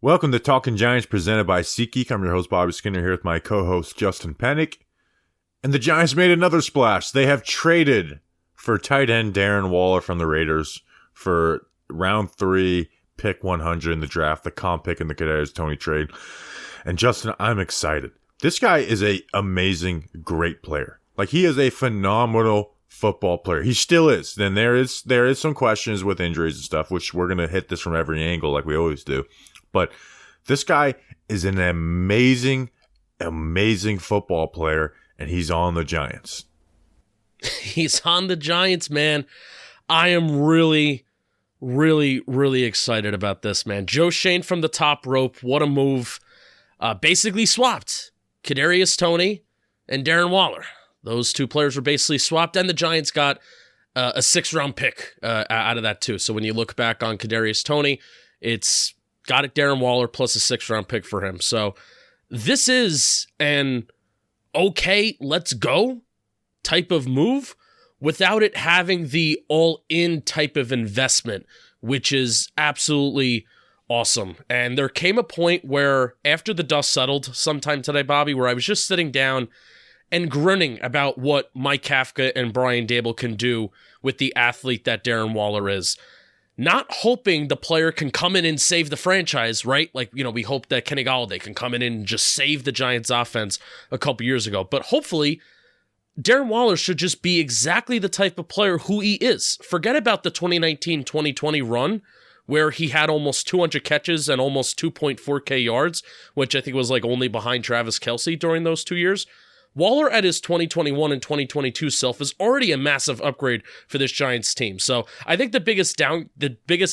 Welcome to Talking Giants presented by SeatGeek. I'm your host, Bobby Skinner, here with my co-host, Justin Pennick. And the Giants made another splash. They have traded for tight end Darren Waller from the Raiders for round 3, pick 100 in the draft, the comp pick in the Kadarius Toney trade. And Justin, I'm excited. This guy is a amazing, great player. Like, he is a phenomenal football player. He still is. Then there is some questions with injuries and stuff, which we're going to hit this from every angle like we always do. But this guy is an amazing, amazing football player, and he's on the Giants. He's on the Giants, man. I am really, really, really excited about this, man. Joe Shane from the top rope. What a move. Basically swapped Kadarius Toney and Darren Waller. Those two players were basically swapped, and the Giants got a 6th-round pick out of that, too. So when you look back on Kadarius Toney, it's got it Darren Waller plus a 6th-round pick for him. So this is an okay, let's go type of move without it having the all-in type of investment, which is absolutely awesome. And there came a point where, after the dust settled sometime today, Bobby, where I was just sitting down and grinning about what Mike Kafka and Brian Dable can do with the athlete that Darren Waller is. Not hoping the player can come in and save the franchise, right? Like, we hope that Kenny Golladay can come in and just save the Giants offense a couple years ago. But hopefully, Darren Waller should just be exactly the type of player who he is. Forget about the 2019-2020 run, where he had almost 200 catches and almost 2.4K yards, which I think was like only behind Travis Kelce during those 2 years. Waller at his 2021 and 2022 self is already a massive upgrade for this Giants team. So I think the biggest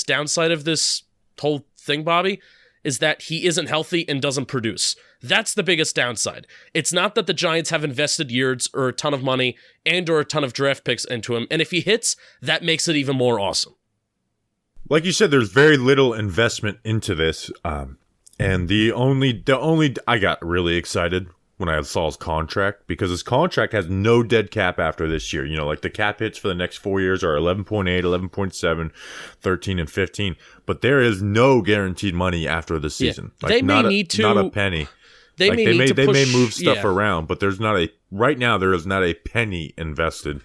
downside of this whole thing, Bobby, is that he isn't healthy and doesn't produce. That's the biggest downside. It's not that the Giants have invested years or a ton of money and or a ton of draft picks into him. And if he hits, that makes it even more awesome. Like you said, there's very little investment into this. And the only I got really excited when I saw his contract, because his contract has no dead cap after this year. Like the cap hits for the next 4 years are 11.8, 11.7, 13, and 15. But there is no guaranteed money after the season. Yeah, they may need to. Not a penny. They may move stuff around, but there's not right now there is not a penny invested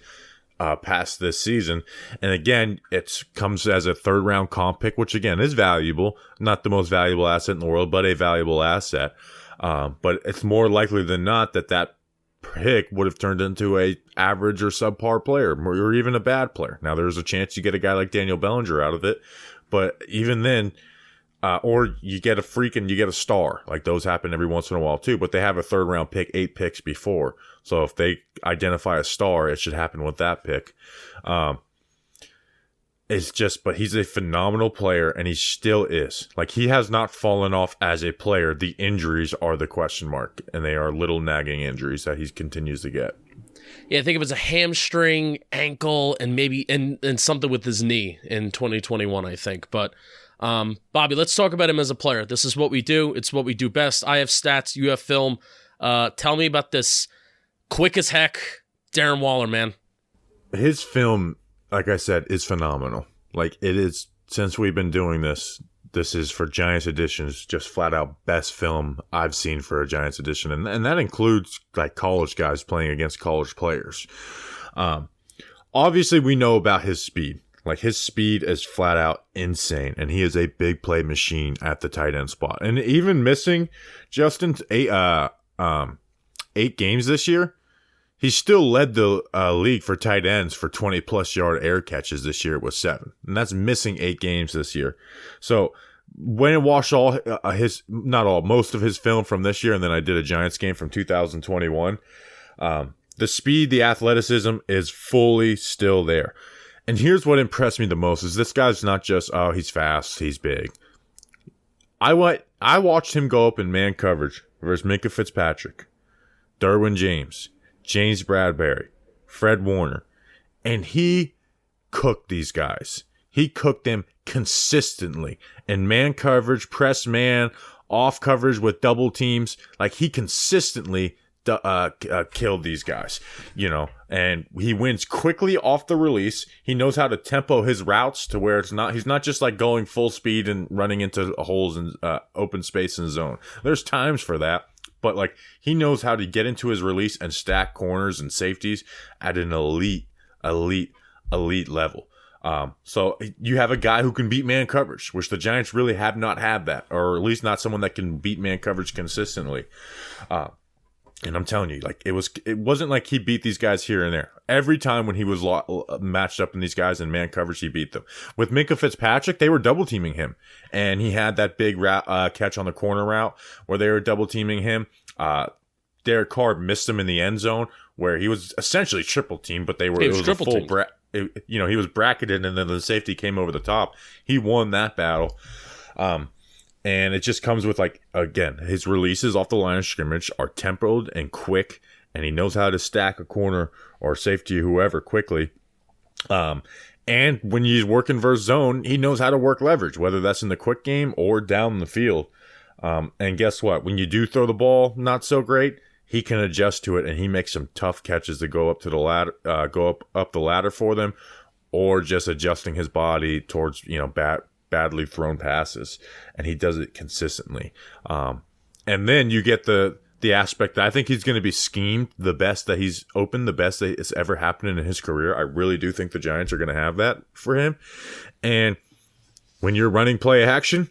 past this season. And again, it comes as a 3rd-round comp pick, which again is valuable. Not the most valuable asset in the world, but a valuable asset. But it's more likely than not that pick would have turned into a average or subpar player, or even a bad player. Now, there's a chance you get a guy like Daniel Bellinger out of it, but even then, or you get a freak and you get a star. Like, those happen every once in a while too, but they have a 3rd-round pick 8 picks before. So if they identify a star, it should happen with that pick. But he's a phenomenal player, and he still is. Like, he has not fallen off as a player. The injuries are the question mark, and they are little nagging injuries that he continues to get. Yeah, I think it was a hamstring, ankle, and maybe and something with his knee in 2021, I think. But, Bobby, let's talk about him as a player. This is what we do. It's what we do best. I have stats. You have film. Tell me about this quick as heck Darren Waller, man. His film, like I said, is phenomenal. Like, it is, since we've been doing this is for Giants editions, just flat out best film I've seen for a Giants edition. And that includes like college guys playing against college players. Obviously we know about his speed. Like, his speed is flat out insane, and he is a big play machine at the tight end spot. And even missing Justin's 8 games this year, he still led the league for tight ends for 20-plus yard air catches this year with 7. And that's missing 8 games this year. So when I watched most of his film from this year, and then I did a Giants game from 2021, the speed, the athleticism is fully still there. And here's what impressed me the most is this guy's not just, he's fast, he's big. I watched him go up in man coverage versus Minkah Fitzpatrick, Derwin James, James Bradbury, Fred Warner, and he cooked these guys. He cooked them consistently in man coverage, press man, off coverage with double teams. Like, he consistently killed these guys, and he wins quickly off the release. He knows how to tempo his routes to where he's not just like going full speed and running into holes and open space in the zone. There's times for that, but like he knows how to get into his release and stack corners and safeties at an elite level. So you have a guy who can beat man coverage, which the Giants really have not had that, or at least not someone that can beat man coverage consistently. And I'm telling you, like it wasn't like he beat these guys here and there. Every time when he was matched up in these guys in man coverage, he beat them. With Minkah Fitzpatrick, they were double teaming him, and he had that big catch on the corner route where they were double teaming him. Derek Carr missed him in the end zone where he was essentially triple teamed, but it was a full he was bracketed, and then the safety came over the top. He won that battle. And it just comes with, like, again, his releases off the line of scrimmage are tempoed and quick, and he knows how to stack a corner or safety or whoever quickly. And when he's working versus zone, he knows how to work leverage, whether that's in the quick game or down the field. And guess what? When you do throw the ball not so great, he can adjust to it, and he makes some tough catches to go up to the ladder, up the ladder for them, or just adjusting his body towards badly thrown passes, and he does it consistently. And then you get the aspect that I think he's going to be schemed the best that he's open, the best that it's ever happened in his career. I really do think the Giants are going to have that for him. And when you're running play action,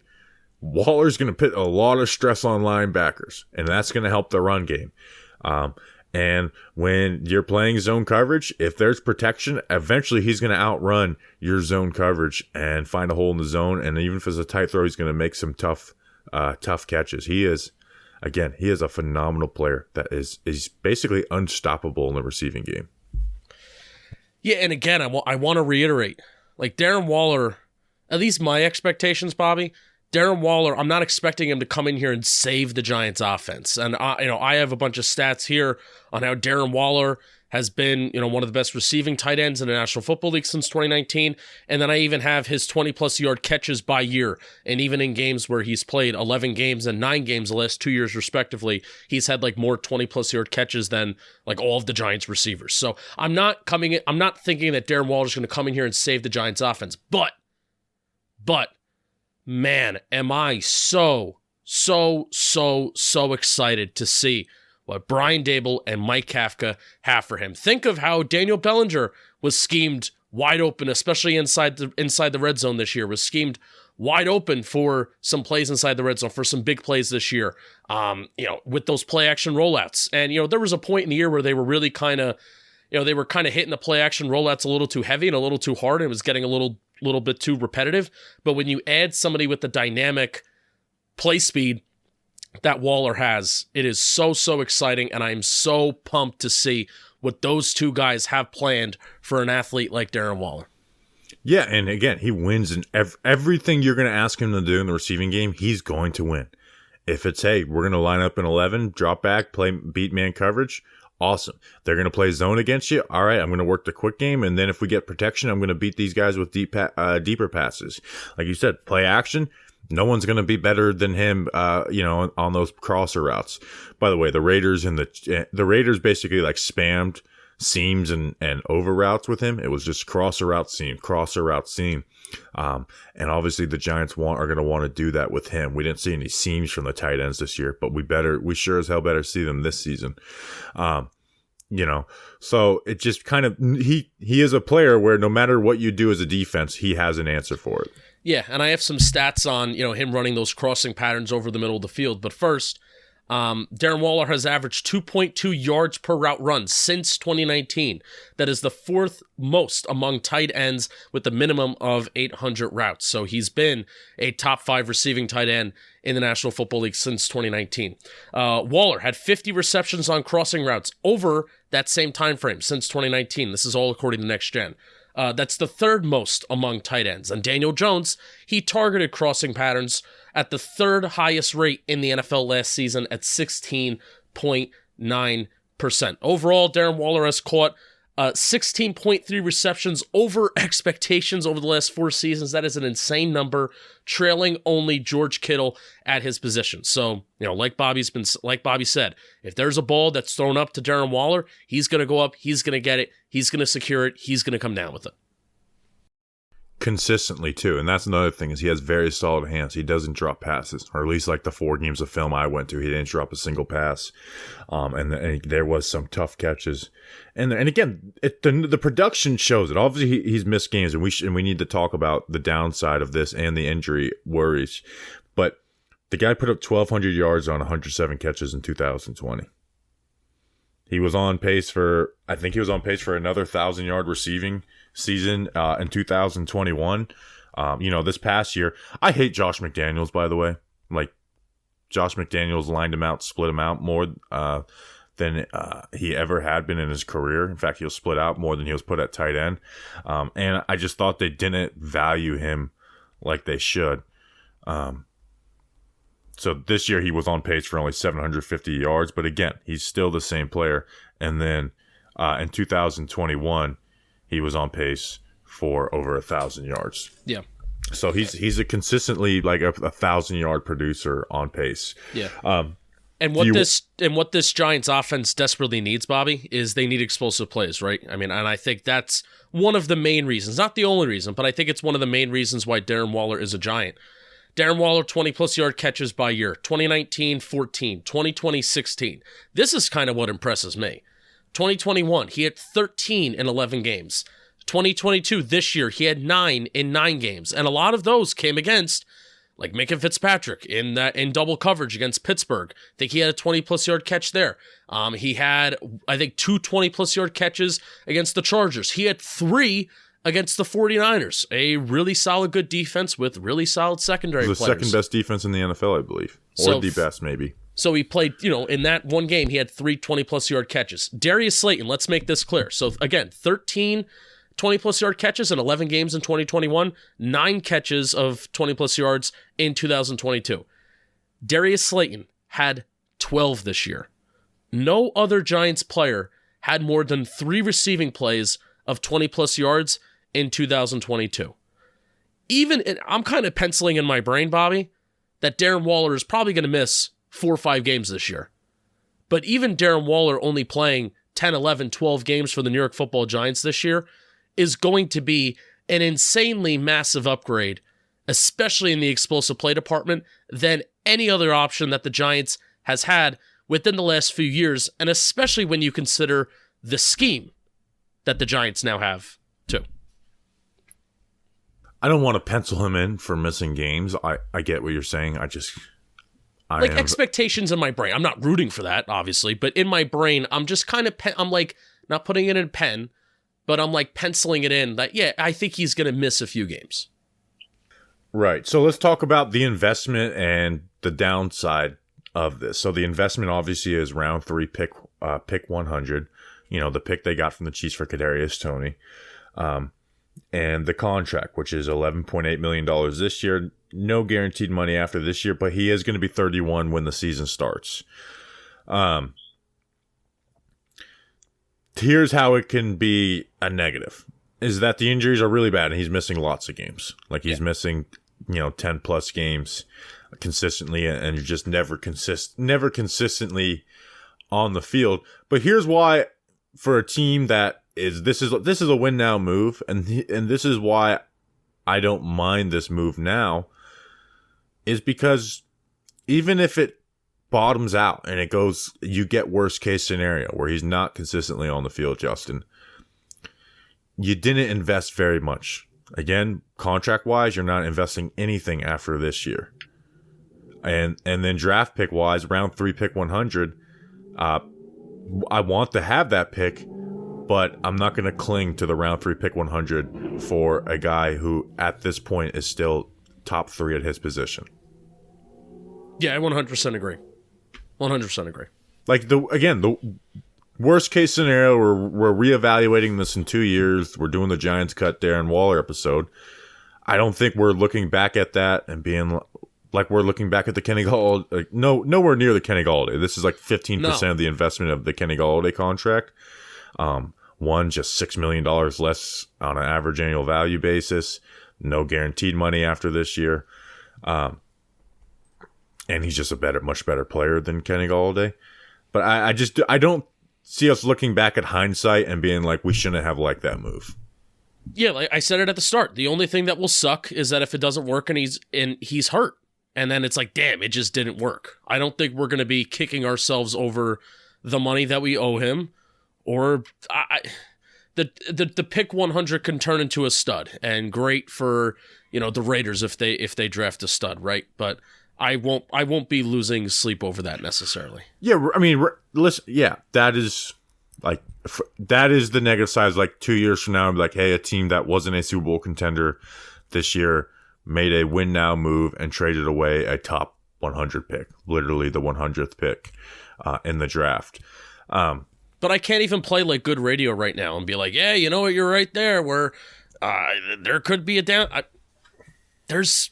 Waller's going to put a lot of stress on linebackers, and that's going to help the run game. And when you're playing zone coverage, if there's protection, eventually he's going to outrun your zone coverage and find a hole in the zone. And even if it's a tight throw, he's going to make some tough catches. He is a phenomenal player that is basically unstoppable in the receiving game. Yeah, and again, I want to reiterate, like Darren Waller, at least my expectations, Bobby, Darren Waller, I'm not expecting him to come in here and save the Giants offense. And I have a bunch of stats here on how Darren Waller has been, one of the best receiving tight ends in the National Football League since 2019. And then I even have his 20-plus yard catches by year. And even in games where he's played 11 games and 9 games the last 2 years respectively, he's had like more 20-plus yard catches than like all of the Giants receivers. So I'm not thinking that Darren Waller is going to come in here and save the Giants offense. But man, am I so excited to see what Brian Dable and Mike Kafka have for him. Think of how Daniel Bellinger was schemed wide open, especially inside the red zone this year, was schemed wide open for some plays inside the red zone, for some big plays this year, with those play action rollouts. And, there was a point in the year where they were really kind of hitting the play action rollouts a little too heavy and a little too hard, and it was getting a little bit too repetitive. But when you add somebody with the dynamic play speed that Waller has, it is so exciting, and I'm so pumped to see what those two guys have planned for an athlete like Darren Waller. Yeah, and again, he wins in everything you're going to ask him to do in the receiving game, he's going to win. If it's, hey, we're going to line up in 11, drop back, beat man coverage, awesome. They're going to play zone against you. All right, I'm going to work the quick game, and then if we get protection, I'm going to beat these guys with deeper passes. Like you said, play action. No one's going to be better than him, on those crosser routes. By the way, the Raiders basically like spammed seams and over routes with him. It was just crosser route seam. And obviously the Giants are going to want to do that with him. We didn't see any seams from the tight ends this year, but we sure as hell better see them this season. So it just kind of, he is a player where no matter what you do as a defense, he has an answer for it. Yeah, and I have some stats on, him running those crossing patterns over the middle of the field. But first, Darren Waller has averaged 2.2 yards per route run since 2019. That is the fourth most among tight ends with a minimum of 800 routes. So he's been a top 5 receiving tight end in the National Football League since 2019. Waller had 50 receptions on crossing routes over that same time frame since 2019. This is all according to Next Gen. That's the third most among tight ends. And Daniel Jones, he targeted crossing patterns at the third highest rate in the NFL last season at 16.9%. Overall, Darren Waller has caught 16.3 receptions over expectations over the last 4 seasons. That is an insane number, trailing only George Kittle at his position. So, like Bobby said, if there's a ball that's thrown up to Darren Waller, he's going to go up, he's going to get it, he's going to secure it, he's going to come down with it. Consistently too, and that's another thing, is he has very solid hands. He doesn't drop passes, or at least like the 4 games of film I went to, he didn't drop a single pass. And there was some tough catches, and again, the production shows it. Obviously, he's missed games, and we need to talk about the downside of this and the injury worries. But the guy put up 1,200 yards on 107 catches in 2020. He was on pace for, I think he was on pace for another 1,000-yard receiving season in 2021. This past year, I hate Josh McDaniels, by the way. Like, Josh McDaniels lined him out, split him out more than he ever had been in his career. In fact, he was split out more than he was put at tight end. And I just thought they didn't value him like they should. So this year he was on pace for only 750 yards, but again, he's still the same player. And then in 2021, he was on pace for over 1,000 yards. Yeah. So he's a consistently like a 1,000-yard producer on pace. Yeah. And what this Giants offense desperately needs, Bobby, is they need explosive plays, right? I mean, and I think that's one of the main reasons, not the only reason, but I think it's one of the main reasons why Darren Waller is a Giant. Darren Waller, 20-plus yard catches by year. 2019, 14. 2020, 16. This is kind of what impresses me. 2021, he had 13 in 11 games. 2022, this year, he had 9 in 9 games. And a lot of those came against, like Minka Fitzpatrick in double coverage against Pittsburgh. I think he had a 20-plus yard catch there. He had, I think, 2 20-plus yard catches against the Chargers. He had 3 against the 49ers, a really solid, good defense with really solid secondary players. The second best defense in the NFL, I believe. Or the best, maybe. So he played, in that one game, he had 3 20-plus yard catches. Darius Slayton, let's make this clear. So again, 13 20-plus yard catches in 11 games in 2021, 9 catches of 20-plus yards in 2022. Darius Slayton had 12 this year. No other Giants player had more than 3 receiving plays of 20-plus yards in 2022. I'm kind of penciling in my brain, Bobby, that Darren Waller is probably going to miss 4 or 5 games this year. But even Darren Waller only playing 10, 11, 12 games for the New York Football Giants this year is going to be an insanely massive upgrade, especially in the explosive play department, than any other option that the Giants has had within the last few years, and especially when you consider the scheme that the Giants now have, too. I don't want to pencil him in for missing games. I get what you're saying. Expectations in my brain. I'm not rooting for that, obviously, but in my brain, I'm just kind of, I'm like, not putting it in pen, but I'm like penciling it in that, yeah, I think he's going to miss a few games. Right. So let's talk about the investment and the downside of this. So the investment obviously is round 3 pick 100. The pick they got from the Chiefs for Kadarius Toney. And the contract, which is $11.8 million this year. No guaranteed money after this year, but he is going to be 31 when the season starts. Here's how it can be a negative, is that the injuries are really bad and he's missing lots of games. Like he's missing, 10 plus games consistently, and you're just never consistently on the field. But here's why, for a team that this is a win now move, and this is why I don't mind this move now, is because even if it bottoms out and you get worst case scenario where he's not consistently on the field, Justin, you didn't invest very much. Again, contract wise, you're not investing anything after this year. And then draft pick wise, round 3 pick 100, I want to have that pick, but I'm not going to cling to the round 3 pick 100 for a guy who at this point is still top 3 at his position. Yeah, I 100% agree. 100% agree. Like the worst case scenario, we're reevaluating this in 2 years. We're doing the Giants cut Darren Waller episode. I don't think we're looking back at that and being like we're looking back at the Kenny Galladay. Like, nowhere near the Kenny Galladay. This is like 15% of the investment of the Kenny Galladay contract. One, just $6 million less on an average annual value basis. No guaranteed money after this year. And he's just a much better player than Kenny Golladay. But I don't see us looking back at hindsight and being like, we shouldn't have liked that move. Yeah, like I said it at the start. The only thing that will suck is that if it doesn't work and he's hurt, and then it's like, damn, it just didn't work. I don't think we're going to be kicking ourselves over the money that we owe him, or the pick 100 can turn into a stud, and great for the Raiders if they draft a stud, right? But I won't be losing sleep over that necessarily. Yeah, I mean, listen, yeah, that is the negative side. Like 2 years from now, I'm like, hey, a team that wasn't a Super Bowl contender this year made a win now move and traded away a top 100 pick, literally the 100th pick in the draft. But I can't even play like good radio right now and be like, yeah, you know what, you're right there. Where there could be a down. There's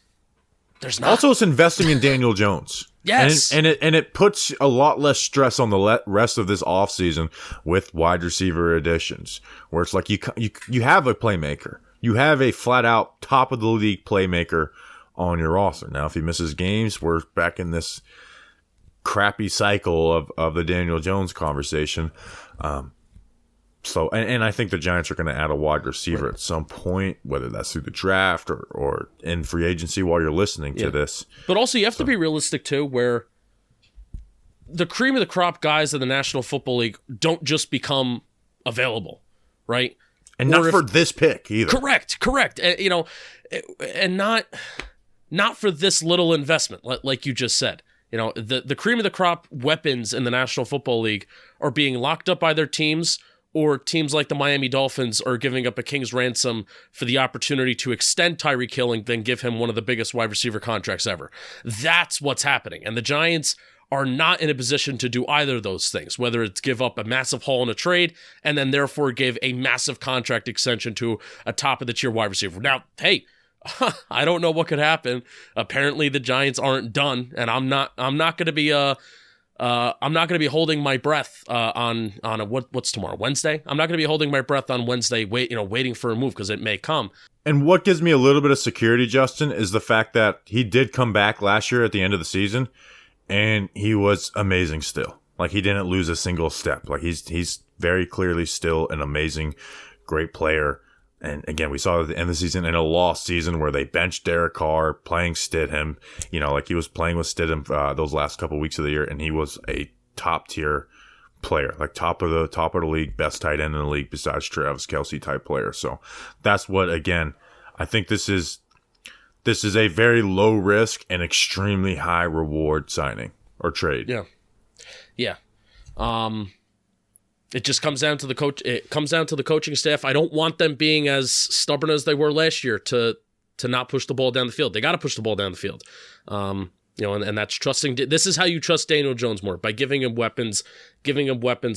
not. Also, it's investing in Daniel Jones. Yes. And it puts a lot less stress on the rest of this offseason with wide receiver additions, where it's like you have a playmaker. You have a flat-out top-of-the-league playmaker on your roster. Now, if he misses games, we're back in this crappy cycle of the Daniel Jones conversation. So I think the Giants are going to add a wide receiver at some point, whether that's through the draft or in free agency while you're listening to this. But also you have to be realistic too, where the cream of the crop guys in the National Football League don't just become available, right? And not for this pick either. Correct. And not for this little investment, like you just said. The cream of the crop weapons in the National Football League are being locked up by their teams, or teams like the Miami Dolphins are giving up a king's ransom for the opportunity to extend Tyreek Hill and then give him one of the biggest wide receiver contracts ever. That's what's happening. And the Giants are not in a position to do either of those things, whether it's give up a massive haul in a trade and then therefore give a massive contract extension to a top-of-the-tier wide receiver. Now, hey, I don't know what could happen. Apparently the Giants aren't done, and I'm not going to be holding my breath on what's tomorrow, Wednesday. I'm not going to be holding my breath on Wednesday, waiting for a move, because it may come. And what gives me a little bit of security, Justin, is the fact that he did come back last year at the end of the season, and he was amazing still. Like, he didn't lose a single step. Like, he's very clearly still an amazing, great player. And again, we saw at the end of the season in a lost season where they benched Derek Carr, playing Stidham. Like he was playing with Stidham those last couple of weeks of the year, and he was a top tier player, like top of the league, best tight end in the league besides Travis Kelce type player. So that's what, again, I think this is a very low risk and extremely high reward signing or trade. Yeah. It just comes down to the coach. It comes down to the coaching staff. I don't want them being as stubborn as they were last year to not push the ball down the field. They got to push the ball down the field. And that's trusting. This is how you trust Daniel Jones more, by giving him weapons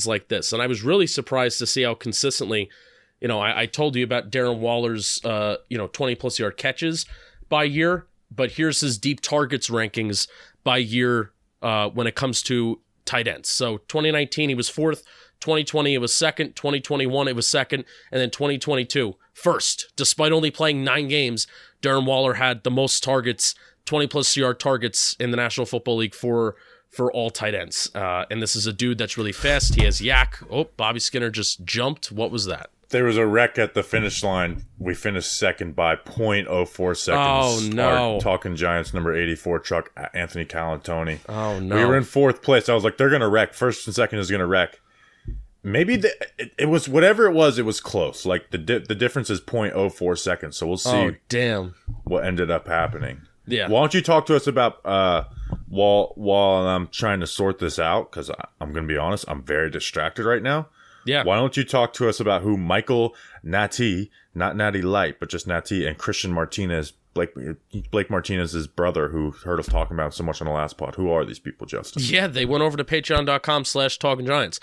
like this. And I was really surprised to see how consistently, I told you about Darren Waller's, 20 plus yard catches by year, but here's his deep targets rankings by year when it comes to tight ends. So 2019, he was fourth. 2020, it was second. 2021, it was second. And then 2022, first. Despite only playing 9 games, Darren Waller had the most targets, 20-plus yard targets in the National Football League for all tight ends. And this is a dude that's really fast. He has yak. Oh, Bobby Skinner just jumped. What was that? There was a wreck at the finish line. We finished second by 0.04 seconds. Oh, no. Our Talking Giants number 84 truck, Anthony Callantoni. Oh, no. We were in 4th place. I was like, they're going to wreck. First and second is going to wreck. Maybe it was whatever it was close. Like the difference is 0.04 seconds. So we'll see. Oh, damn. What ended up happening. Yeah. Why don't you talk to us about while I'm trying to sort this out, because I'm going to be honest, I'm very distracted right now. Yeah. Why don't you talk to us about who Michael Nati, not Natty Light, but just Nati, and Christian Martinez, Blake Martinez's brother, who heard us talking about so much on the last pod. Who are these people, Justin? Yeah, they went over to patreon.com/talkinggiants.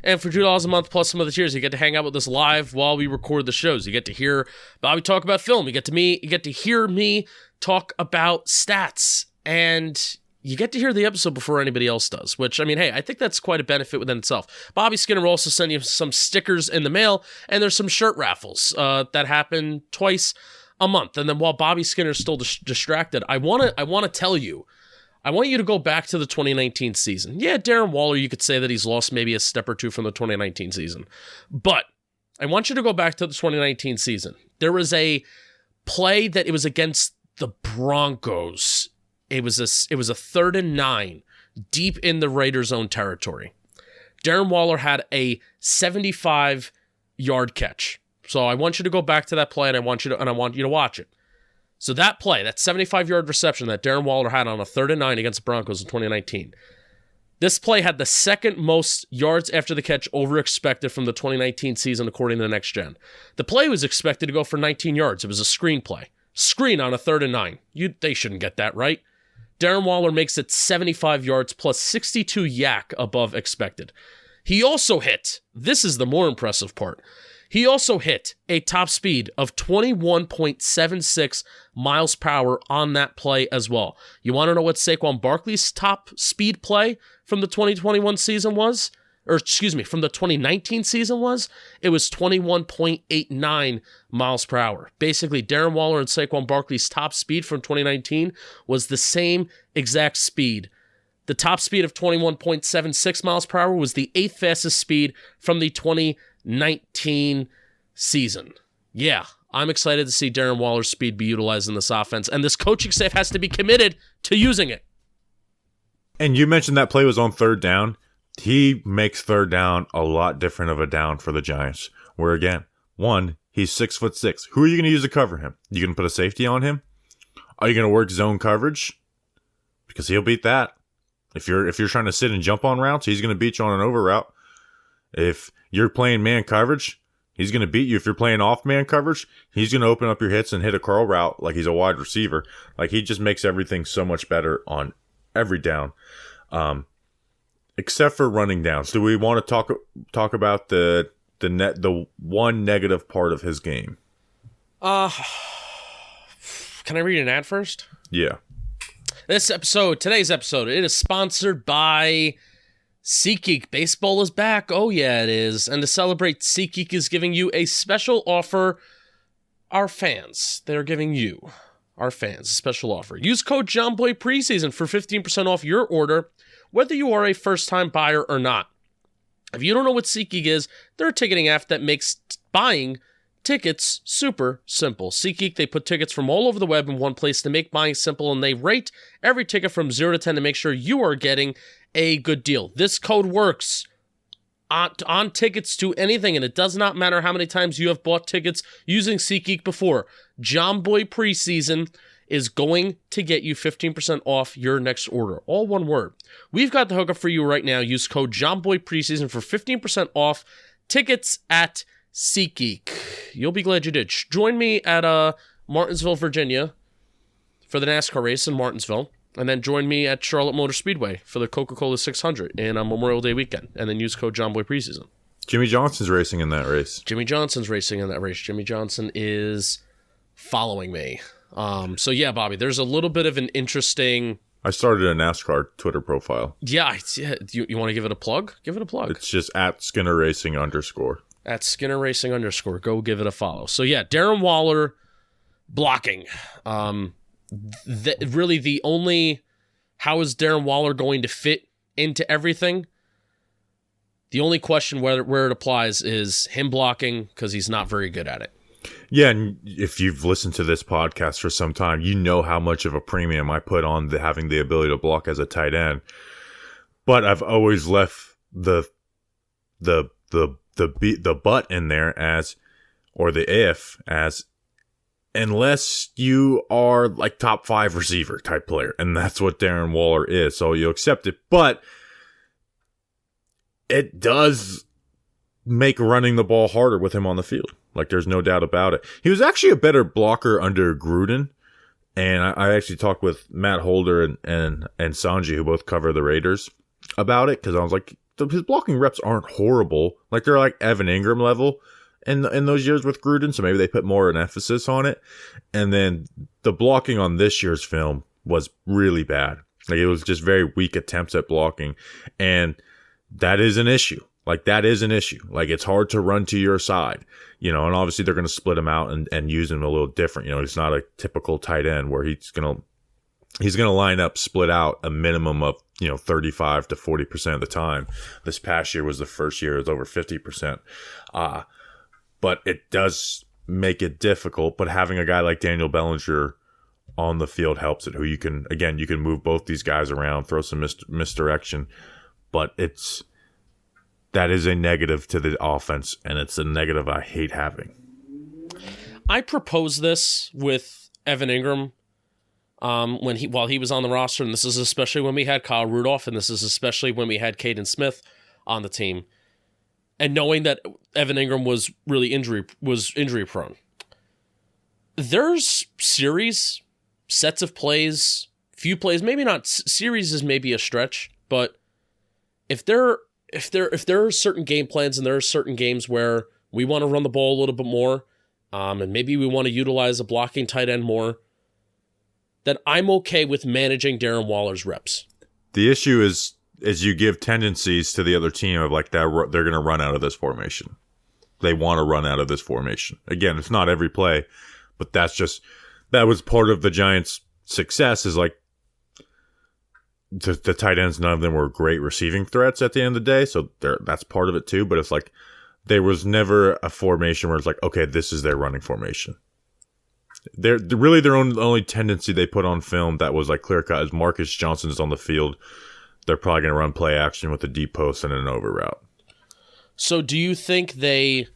And for $2 a month plus some of the tiers, you get to hang out with us live while we record the shows. You get to hear Bobby talk about film. You get to hear me talk about stats. And you get to hear the episode before anybody else does, which, I mean, hey, I think that's quite a benefit within itself. Bobby Skinner will also send you some stickers in the mail, and there's some shirt raffles that happen twice a month. And then while Bobby Skinner's still distracted, I want to tell you, I want you to go back to the 2019 season. Yeah, Darren Waller, you could say that he's lost maybe a step or two from the 2019 season, but I want you to go back to the 2019 season. There was a play that it was against the Broncos. It was a 3rd and 9 deep in the Raiders' own territory. Darren Waller had a 75-yard catch. So I want you to go back to that play, and I want you to watch it. So that play, that 75-yard reception that Darren Waller had on a 3rd and 9 against the Broncos in 2019. This play had the second most yards after the catch over expected from the 2019 season, according to the Next Gen. The play was expected to go for 19 yards. It was a screen play. Screen on a 3rd and 9. They shouldn't get that right. Darren Waller makes it 75 yards plus 62 yak above expected. He also hit, this is the more impressive part, he also hit a top speed of 21.76 miles per hour on that play as well. You want to know what Saquon Barkley's top speed play from the 2021 season was? From the 2019 season was? It was 21.89 miles per hour. Basically, Darren Waller and Saquon Barkley's top speed from 2019 was the same exact speed. The top speed of 21.76 miles per hour was the 8th fastest speed from the 2019 season. Yeah, I'm excited to see Darren Waller's speed be utilized in this offense, and this coaching staff has to be committed to using it. And you mentioned that play was on 3rd down. He makes 3rd down a lot different of a down for the Giants. Where again, one, he's 6'6". Who are you going to use to cover him? You going to put a safety on him? Are you going to work zone coverage? Because he'll beat that. If you're trying to sit and jump on routes, he's going to beat you on an over route. If you're playing man coverage, he's going to beat you. If you're playing off man coverage, he's going to open up your hits and hit a curl route like he's a wide receiver. Like, he just makes everything so much better on every down. Except for running downs. Do we want to talk about the one negative part of his game? Can I read an ad first? Yeah. Today's episode, it is sponsored by SeatGeek. Baseball is back. Oh yeah, it is. And to celebrate, SeatGeek is giving you a special offer. Our fans, they're giving you, our fans, a special offer. Use code JOHNBOY Preseason for 15% off your order, whether you are a first-time buyer or not. If you don't know what SeatGeek is, they're a ticketing app that makes buying tickets super simple. SeatGeek, they put tickets from all over the web in one place to make buying simple, and they rate every ticket from 0 to 10 to make sure you are getting a good deal. This code works on tickets to anything, and it does not matter how many times you have bought tickets using SeatGeek before. John Boy Preseason is going to get you 15% off your next order. All one word. We've got the hookup for you right now. Use code JOHNBOYPRESEASON for 15% off tickets at SeatGeek. You'll be glad you did. Join me at Martinsville, Virginia for the NASCAR race in Martinsville. And then join me at Charlotte Motor Speedway for the Coca-Cola 600 in Memorial Day weekend. And then use code JOHNBOYPRESEASON. Jimmy Johnson's racing in that race. Jimmy Johnson's racing in that race. Jimmy Johnson is following me. So yeah, Bobby, there's a little bit of an interesting... I started a NASCAR Twitter profile. Yeah. You want to give it a plug? Give it a plug. It's just at Skinner Racing _. At Skinner Racing _. Go give it a follow. So yeah, Darren Waller blocking. Really the only... How is Darren Waller going to fit into everything? The only question where it applies is him blocking, because he's not very good at it. Yeah, and if you've listened to this podcast for some time, you know how much of a premium I put on having the ability to block as a tight end. But I've always left the but in there as, or the if as, unless you are like top 5 receiver type player, and that's what Darren Waller is. So you accept it, but it does make running the ball harder with him on the field. Like, there's no doubt about it. He was actually a better blocker under Gruden. And I actually talked with Matt Holder and Sanji, who both cover the Raiders, about it. Because I was like, his blocking reps aren't horrible. Like, they're like Evan Ingram level in those years with Gruden. So maybe they put more an emphasis on it. And then the blocking on this year's film was really bad. Like, it was just very weak attempts at blocking, and that is an issue. Like, that is an issue. Like, it's hard to run to your side, and obviously they're going to split him out and use him a little different. He's not a typical tight end where he's going to line up split out a minimum of, 35 to 40% of the time. This past year was the first year it was over 50%. But it does make it difficult. But having a guy like Daniel Bellinger on the field helps it, who you can move both these guys around, throw some misdirection. But that is a negative to the offense, and it's a negative I hate having. I proposed this with Evan Ingram while he was on the roster, and this is especially when we had Kyle Rudolph, and this is especially when we had Caden Smith on the team, and knowing that Evan Ingram was really injury prone. There's sets of plays, few plays, maybe not series is maybe a stretch, but if there are certain game plans and there are certain games where we want to run the ball a little bit more, and maybe we want to utilize a blocking tight end more, then I'm okay with managing Darren Waller's reps. The issue is you give tendencies to the other team of like that they're going to run out of this formation. They want to run out of this formation. Again, it's not every play, but that was part of the Giants' success is like the tight ends, none of them were great receiving threats at the end of the day, so that's part of it too, but it's like there was never a formation where it's like, okay, this is their running formation. They're really their only tendency they put on film that was like clear cut is Marcus Johnson is on the field. They're probably going to run play action with a deep post and an over route. So do you think they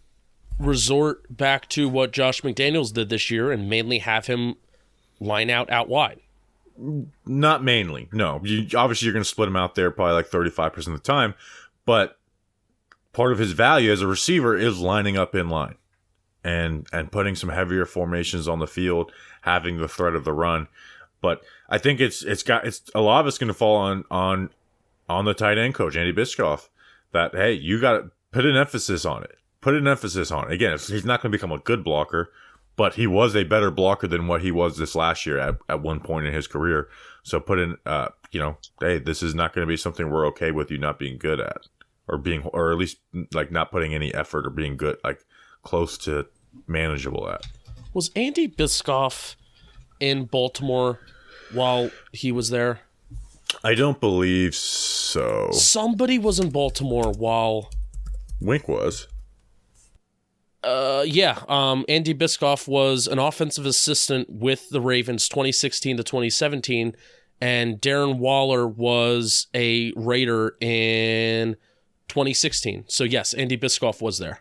resort back to what Josh McDaniels did this year and mainly have him line out wide? Not mainly, no. Obviously, you're going to split him out there probably like 35% of the time, but part of his value as a receiver is lining up in line and putting some heavier formations on the field, having the threat of the run. But I think it's a lot of it's going to fall on the tight end coach Andy Bischoff. That hey, you got to put an emphasis on it. Put an emphasis on it. Again, he's not going to become a good blocker, but he was a better blocker than what he was this last year at one point in his career. So put in, hey, this is not going to be something we're okay with you not being good at, or at least like not putting any effort or being good, like close to manageable at. Was Andy Bischoff in Baltimore while he was there? I don't believe so. Somebody was in Baltimore while Wink was. Andy Bischoff was an offensive assistant with the Ravens 2016 to 2017, and Darren Waller was a Raider in 2016. So yes, Andy Bischoff was there.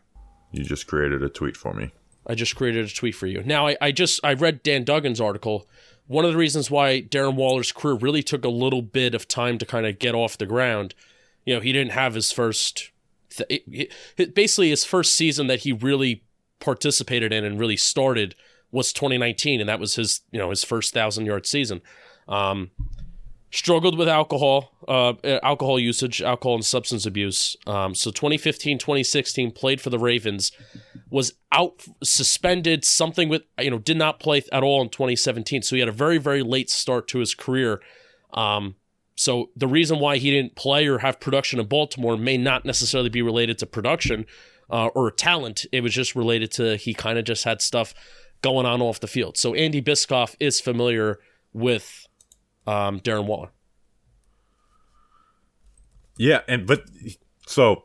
You just created a tweet for me. I just created a tweet for you. Now, I read Dan Duggan's article. One of the reasons why Darren Waller's career really took a little bit of time to kind of get off the ground, he didn't have his first... basically, his first season that he really participated in and really started was 2019, and that was his first 1,000-yard season. Struggled with alcohol usage, alcohol and substance abuse. So 2015, 2016, played for the Ravens, was out, suspended, something with, did not play at all in 2017. So he had a very, very late start to his career. So the reason why he didn't play or have production in Baltimore may not necessarily be related to production or talent. It was just related to he kind of just had stuff going on off the field. So Andy Bischoff is familiar with Darren Waller. Yeah, so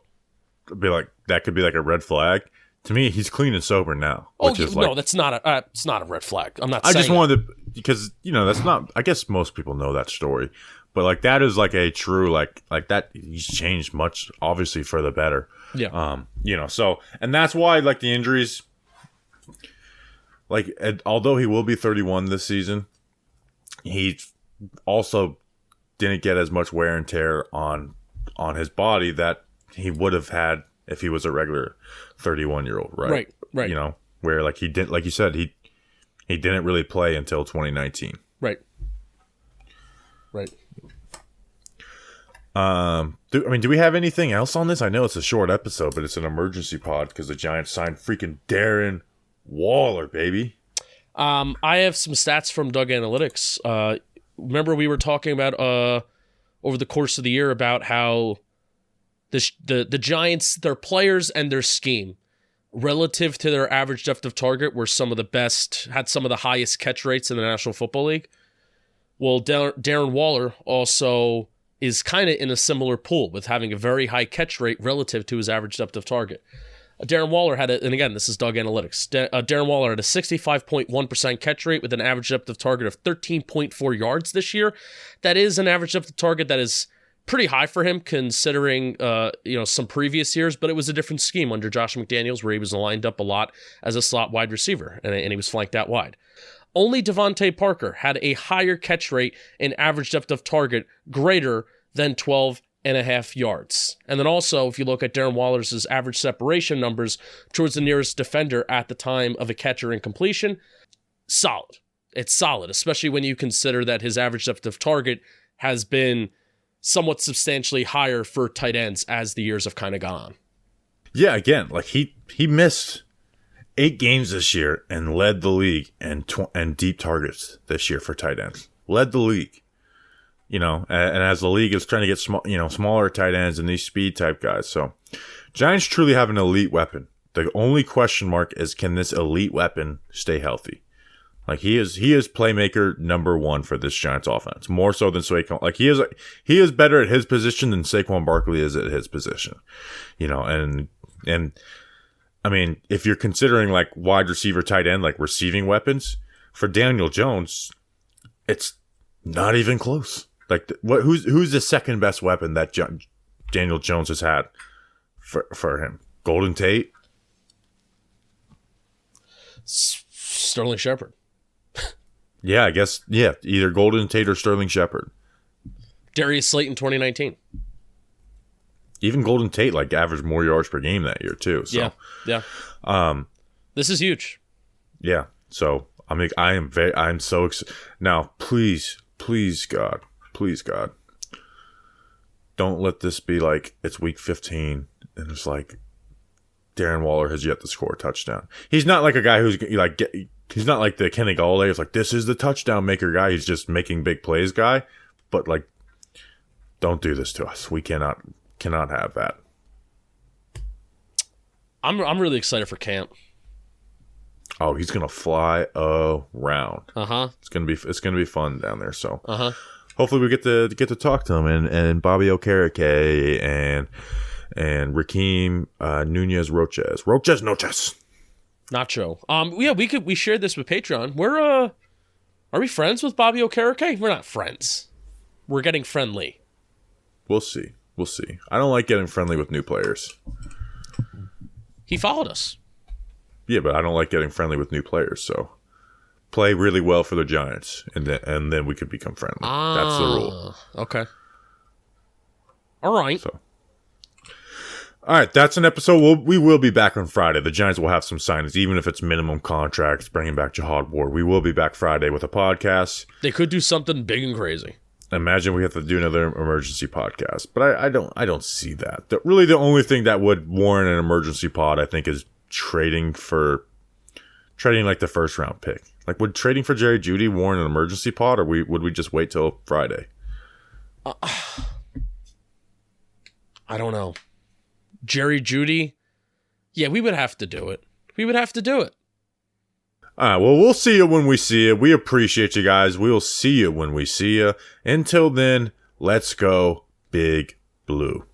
be like that could be like a red flag. To me, he's clean and sober now. No, that's not it's not a red flag. I'm not. I just wanted to, because that's not. I guess most people know that story. But like that is like a true like that he's changed much, obviously for the better. Yeah. So and that's why like the injuries, like although he will be 31 this season, he also didn't get as much wear and tear on his body that he would have had if he was a regular 31-year-old, right? Right. Where like he didn't, like you said, he didn't really play until 2019. Right. Do we have anything else on this? I know it's a short episode, but it's an emergency pod because the Giants signed freaking Darren Waller, baby. I have some stats from Doug Analytics. remember we were talking about over the course of the year about how the Giants, their players and their scheme relative to their average depth of target were some of the best, had some of the highest catch rates in the National Football League. Well, Darren Waller also is kind of in a similar pool with having a very high catch rate relative to his average depth of target. Darren Waller had and again, this is Doug Analytics. Darren Waller had a 65.1% catch rate with an average depth of target of 13.4 yards this year. That is an average depth of target that is pretty high for him considering some previous years, but it was a different scheme under Josh McDaniels where he was lined up a lot as a slot wide receiver and he was flanked out wide. Only Devontae Parker had a higher catch rate and average depth of target greater than 12.5 yards. And then also, if you look at Darren Waller's average separation numbers towards the nearest defender at the time of a catch or incompletion, solid. It's solid, especially when you consider that his average depth of target has been somewhat substantially higher for tight ends as the years have kind of gone on. Yeah, again, like he missed 8 games this year and led the league and deep targets this year for tight ends. Led the league. And as the league is trying to get smaller tight ends and these speed type guys. So Giants truly have an elite weapon. The only question mark is, can this elite weapon stay healthy? Like he is playmaker number 1 for this Giants offense, more so than Saquon. Like he is better at his position than Saquon Barkley is at his position. And I mean, if you're considering like wide receiver, tight end, like receiving weapons for Daniel Jones, it's not even close. Like who's the second best weapon that Daniel Jones has had for him? Golden Tate, Sterling Shepard. Yeah, I guess. Yeah, either Golden Tate or Sterling Shepard. Darius Slayton 2019. Even Golden Tate like averaged more yards per game that year too. So. Yeah. This is huge. Yeah. So I'm so excited. Now, please God, don't let this be like it's week 15 and it's like Darren Waller has yet to score a touchdown. He's not like a guy who's like he's not like the Kenny Golladay. It's like this is the touchdown maker guy. He's just making big plays guy. But like, don't do this to us. We cannot have that. I'm really excited for camp. Oh, he's gonna fly around. It's gonna be fun down there. So hopefully we get to talk to him and Bobby Okereke and Raheem Nunez Roches. Nacho. Yeah, we shared this with Patreon. Are we friends with Bobby Okereke? We're not friends. We're getting friendly. We'll see. I don't like getting friendly with new players. He followed us. Yeah, but I don't like getting friendly with new players. So play really well for the Giants, and then we could become friendly. That's the rule. Okay. All right. So. All right, that's an episode. We will be back on Friday. The Giants will have some signings, even if it's minimum contracts, bringing back Jahad Ward. We will be back Friday with a podcast. They could do something big and crazy. Imagine we have to do another emergency podcast, but I don't see that. Really, the only thing that would warrant an emergency pod, I think, is trading like the first round pick. Like, would trading for Jerry Jeudy warrant an emergency pod, or would we just wait till Friday? I don't know. Jerry Jeudy? Yeah, we would have to do it. All right, well, we'll see you when we see you. We appreciate you guys. We will see you when we see you. Until then, let's go Big Blue.